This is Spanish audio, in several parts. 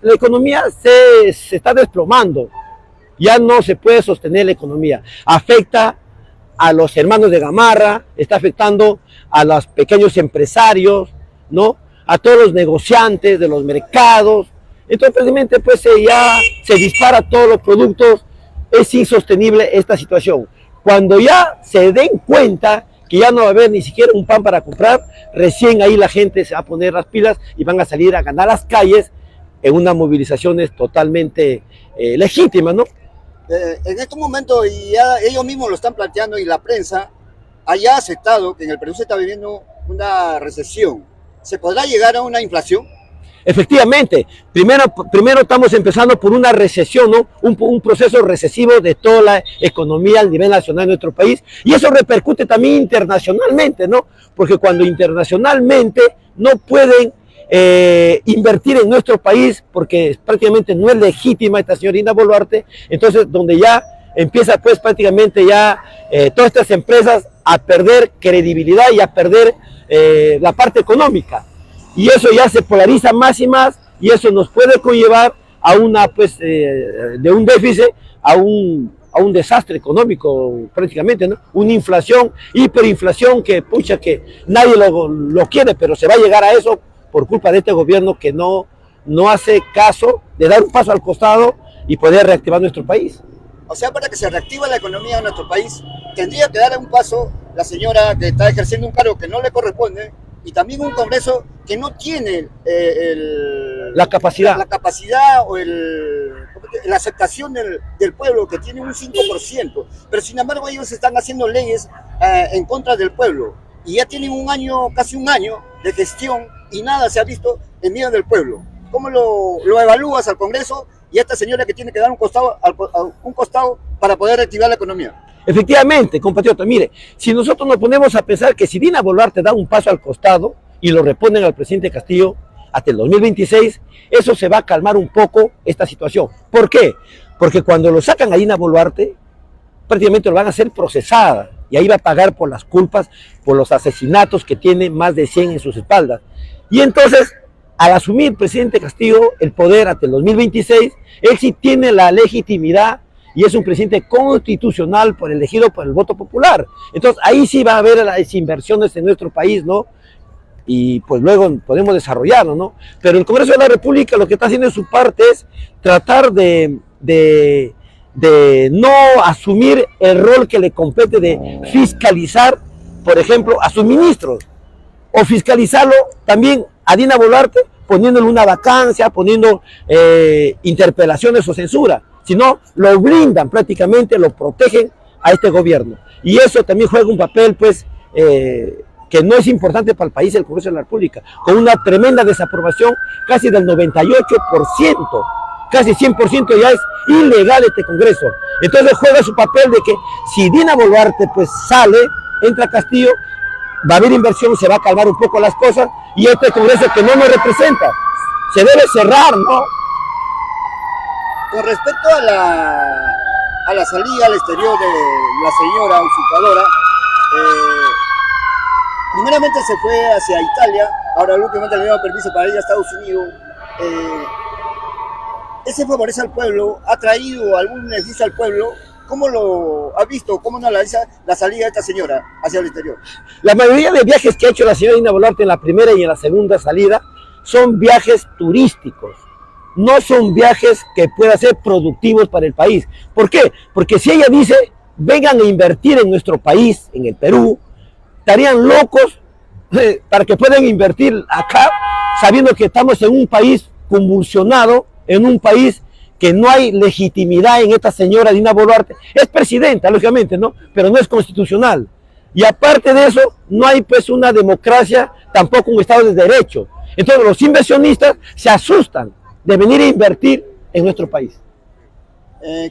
La economía se está desplomando, ya no se puede sostener la economía. Afecta a los hermanos de Gamarra, está afectando a los pequeños empresarios, ¿no? A todos los negociantes de los mercados. Entonces, precisamente, pues ya se dispara todos los productos, es insostenible esta situación. Cuando ya se den cuenta que ya no va a haber ni siquiera un pan para comprar, recién ahí la gente se va a poner las pilas y van a salir a ganar las calles en unas movilizaciones totalmente legítimas, ¿no? En estos momentos ya ellos mismos lo están planteando y la prensa haya aceptado que en el Perú se está viviendo una recesión. ¿Se podrá llegar a una inflación? Efectivamente, primero estamos empezando por una recesión, ¿no? Un proceso recesivo de toda la economía a nivel nacional de nuestro país, y eso repercute también internacionalmente, ¿no? Porque cuando internacionalmente no pueden invertir en nuestro país, porque prácticamente no es legítima esta señora Dina Boluarte, entonces donde ya empieza pues prácticamente ya todas estas empresas a perder credibilidad y a perder la parte económica. Y eso ya se polariza más y más, y eso nos puede conllevar a una, pues, de un déficit a un desastre económico prácticamente, ¿no? Una inflación, hiperinflación que, pucha, que nadie lo quiere, pero se va a llegar a eso por culpa de este gobierno que no hace caso de dar un paso al costado y poder reactivar nuestro país. O sea, para que se reactive la economía de nuestro país, tendría que dar un paso la señora que está ejerciendo un cargo que no le corresponde, y también un Congreso que no tiene la capacidad o la aceptación del pueblo, que tiene un 5%, pero sin embargo ellos están haciendo leyes en contra del pueblo, y ya tienen casi un año de gestión, y nada se ha visto en medio del pueblo. ¿Cómo lo evalúas al Congreso y a esta señora que tiene que dar un costado para poder reactivar la economía? Efectivamente, compatriota, mire, si nosotros nos ponemos a pensar que si Dina Boluarte da un paso al costado y lo reponen al presidente Castillo hasta el 2026, eso se va a calmar un poco esta situación. ¿Por qué? Porque cuando lo sacan a Dina Boluarte, prácticamente lo van a hacer procesada, y ahí va a pagar por las culpas, por los asesinatos que tiene más de 100 en sus espaldas. Y entonces, al asumir el presidente Castillo el poder hasta el 2026, él sí tiene la legitimidad y es un presidente constitucional elegido por el voto popular. Entonces ahí sí va a haber las inversiones en nuestro país, ¿no? Y pues luego podemos desarrollarlo, ¿no? Pero el Congreso de la República lo que está haciendo en su parte es tratar de no asumir el rol que le compete de fiscalizar, por ejemplo, a sus ministros, o fiscalizarlo también a Dina Boluarte poniéndole una vacancia, poniendo interpelaciones o censura, sino lo blindan prácticamente, lo protegen a este gobierno. Y eso también juega un papel, pues, que no es importante para el país, el Congreso de la República, con una tremenda desaprobación casi del 98%, casi 100% ya es ilegal este Congreso. Entonces juega su papel de que si Dina Boluarte pues sale, entra Castillo, va a haber inversión, se va a calmar un poco las cosas, y este Congreso que no nos representa se debe cerrar, ¿no? Con respecto a la salida al exterior de la señora usurpadora, primeramente se fue hacia Italia, ahora últimamente le dieron permiso para ir a Estados Unidos. ¿Ese favorece al pueblo? ¿Ha traído algún beneficio al pueblo? ¿Cómo lo ha visto? ¿Cómo analiza la salida de esta señora hacia el exterior? La mayoría de viajes que ha hecho la señora Dina Boluarte en la primera y en la segunda salida son viajes turísticos. No son viajes que puedan ser productivos para el país. ¿Por qué? Porque si ella dice, vengan a invertir en nuestro país, en el Perú, estarían locos para que puedan invertir acá, sabiendo que estamos en un país convulsionado, en un país que no hay legitimidad en esta señora Dina Boluarte. Es presidenta, lógicamente, ¿no? Pero no es constitucional. Y aparte de eso, no hay pues una democracia, tampoco un Estado de Derecho. Entonces los inversionistas se asustan de venir a invertir en nuestro país.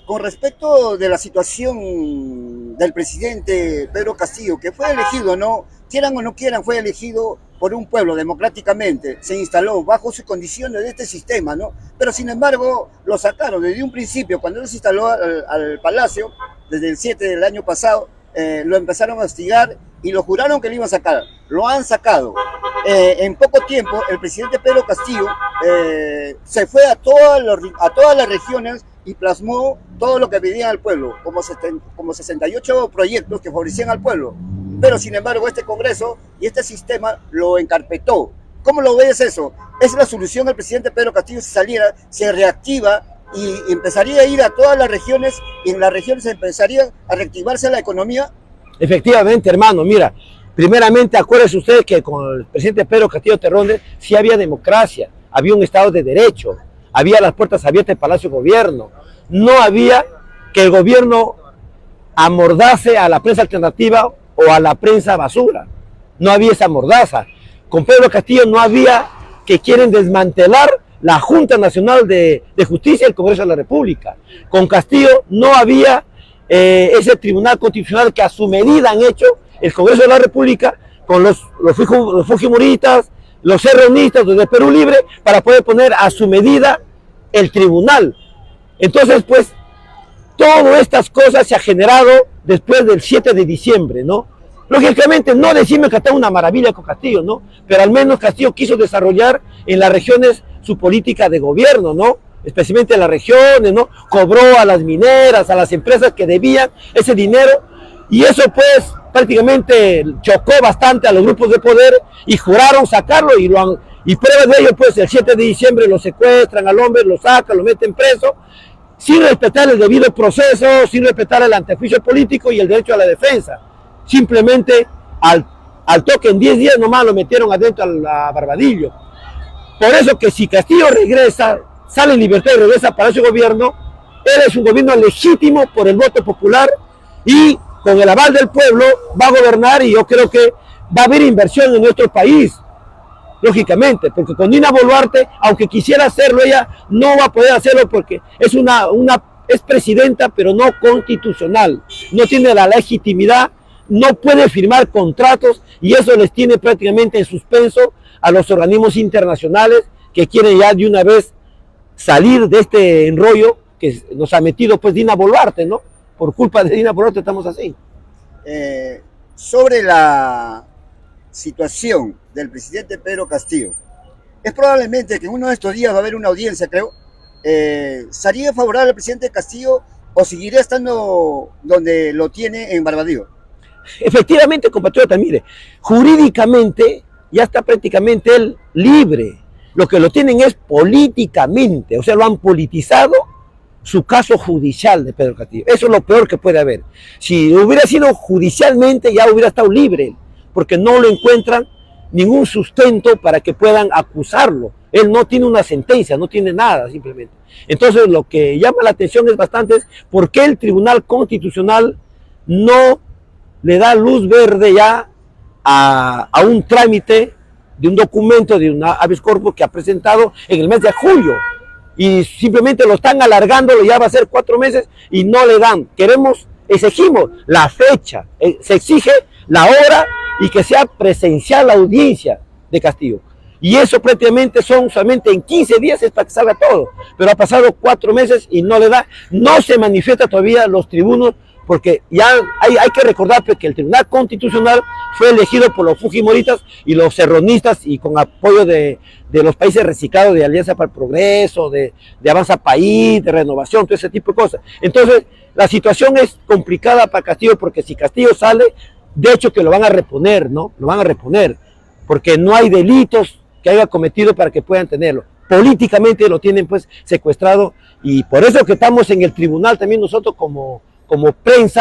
Con respecto de la situación del presidente Pedro Castillo, que fue elegido, ¿no? Quieran o no quieran, fue elegido por un pueblo democráticamente, se instaló bajo sus condiciones de este sistema, ¿no? Pero sin embargo, lo sacaron desde un principio, cuando él se instaló al palacio, desde el 7 del año pasado, lo empezaron a hostigar y lo juraron que lo iban a sacar. Lo han sacado. En poco tiempo, el presidente Pedro Castillo se fue a todas las regiones y plasmó todo lo que pedía al pueblo, como 68 proyectos que favorecían al pueblo. Pero sin embargo, este Congreso y este sistema lo encarpetó. ¿Cómo lo ves eso? ¿Es la solución el presidente Pedro Castillo si saliera, se reactiva y empezaría a ir a todas las regiones y en las regiones empezaría a reactivarse la economía? Efectivamente, hermano, mira, primeramente acuérdense ustedes que con el presidente Pedro Castillo Terrones sí había democracia, había un Estado de Derecho, había las puertas abiertas del Palacio de Gobierno, no había que el gobierno amordase a la prensa alternativa o a la prensa basura, no había esa mordaza. Con Pedro Castillo no había que quieren desmantelar la Junta Nacional de Justicia y el Congreso de la República. Con Castillo no había ese Tribunal Constitucional que a su medida han hecho el Congreso de la República con los fujimoristas, los serronistas, los de Perú Libre, para poder poner a su medida el tribunal. Entonces, pues, todas estas cosas se ha generado después del 7 de diciembre, ¿no? Lógicamente, no decimos que está una maravilla con Castillo, ¿no? Pero al menos Castillo quiso desarrollar en las regiones su política de gobierno, ¿no? Especialmente en las regiones, ¿no? Cobró a las mineras, a las empresas que debían ese dinero, y eso pues prácticamente chocó bastante a los grupos de poder y juraron sacarlo y prueba de ello pues el 7 de diciembre lo secuestran al hombre, lo sacan, lo meten preso, sin respetar el debido proceso, sin respetar el antejuicio político y el derecho a la defensa. Simplemente al toque en 10 días nomás lo metieron adentro a Barbadillo. Por eso que si Castillo regresa, sale en libertad y regresa a Palacio de Gobierno, él es un gobierno legítimo por el voto popular y con el aval del pueblo va a gobernar, y yo creo que va a haber inversión en nuestro país, lógicamente, porque con Dina Boluarte, aunque quisiera hacerlo, ella no va a poder hacerlo porque es es presidenta, pero no constitucional, no tiene la legitimidad, no puede firmar contratos, y eso les tiene prácticamente en suspenso a los organismos internacionales que quieren ya de una vez salir de este enrollo que nos ha metido pues Dina Boluarte, ¿no? Por culpa de Dina Boluarte estamos así. Sobre la situación del presidente Pedro Castillo, es probablemente que en uno de estos días va a haber una audiencia, creo. ¿Sería favorable al presidente Castillo o seguiría estando donde lo tiene en Barbadillo? Efectivamente, compatriota, mire, jurídicamente ya está prácticamente él libre. Lo que lo tienen es políticamente, o sea, lo han politizado su caso judicial de Pedro Castillo. Eso es lo peor que puede haber. Si hubiera sido judicialmente, ya hubiera estado libre, porque no lo encuentran ningún sustento para que puedan acusarlo. Él no tiene una sentencia, no tiene nada, simplemente. Entonces, lo que llama la atención es bastante por qué el Tribunal Constitucional no le da luz verde ya a un trámite de un documento de una habeas corpus que ha presentado en el mes de julio, y simplemente lo están alargando, ya va a ser 4 meses y no le dan. Exigimos la fecha, se exige la hora y que sea presencial la audiencia de Castillo. Y eso prácticamente son solamente en 15 días es para que salga todo, pero ha pasado 4 meses y no le da, no se manifiesta todavía los tribunos, porque ya hay que recordar que el Tribunal Constitucional fue elegido por los fujimoristas y los serronistas y con apoyo de los países reciclados de Alianza para el Progreso, de Avanza País, de Renovación, todo ese tipo de cosas. Entonces, la situación es complicada para Castillo, porque si Castillo sale, de hecho que lo van a reponer, ¿no? Lo van a reponer, porque no hay delitos que haya cometido para que puedan tenerlo. Políticamente lo tienen pues secuestrado, y por eso que estamos en el tribunal también nosotros como prensa.